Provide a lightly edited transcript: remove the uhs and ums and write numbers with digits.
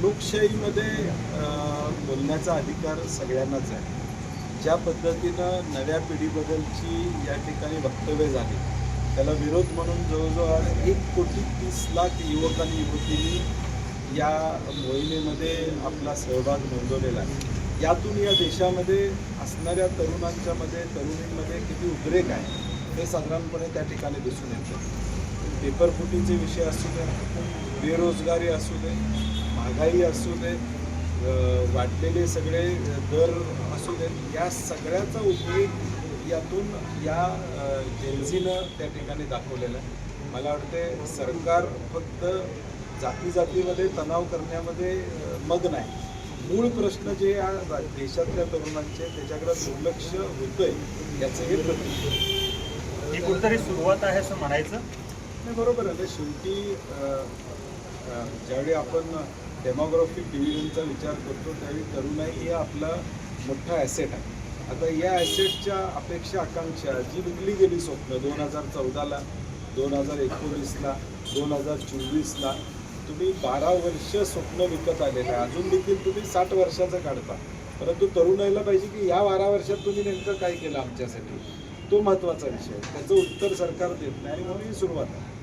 लोकशाहीमध्ये बोलण्याचा अधिकार सगळ्यांनाच आहे. ज्या पद्धतीनं नव्या पिढीबद्दलची या ठिकाणी वक्तव्य झाली, त्याला विरोध म्हणून जवळजवळ 1,30,00,000 युवक आणि युवतींनी या मोहिमेमध्ये आपला सहभाग नोंदवलेला आहे. यातून या देशामध्ये असणाऱ्या तरुणींमध्ये किती उद्रेक आहे हे साधारणपणे त्या ठिकाणी दिसून येतं. पेपरफुटीचे विषय असू दे, बेरोजगारी असू दे, महागाई असू दे, वाढलेले सगळे दर असू दे, या सगळ्याचा उद्रेक यातून या जेन्झीनं त्या ठिकाणी दाखवलेला आहे. मला वाटते सरकार फक्त जातीमध्ये तणाव करण्यामध्ये मग्न आहे. मूळ प्रश्न जे या देशातल्या तरुणांचे त्याच्याकडे दुर्लक्ष होतंय याचं हे प्रतीक ही कुठेतरी सुरुवात आहे असं म्हणायचं. नाही, बरोबर आहे. शेवटी ज्यावेळी आपण डेमोग्राफिक डिव्हिजनचा विचार करतो त्यावेळी तरुणाई हे आपला मोठा ॲसेट आहे. आता या ॲसेटच्या अपेक्षा आकांक्षा जी विकली गेली स्वप्न 2014ला, 2019ला, 2024ला तुम्ही 12 वर्ष स्वप्न विकत आलेलं आहे. अजून देखील तुम्ही 60 वर्षाचं काढता, परंतु तरुणाईला पाहिजे की या 12 वर्षात तुम्ही नेमकं काय केलं आमच्यासाठी, तो महत्त्वाचा विषय आहे. त्याचं उत्तर सरकार देत नाही आणि म्हणून ही सुरुवात आहे.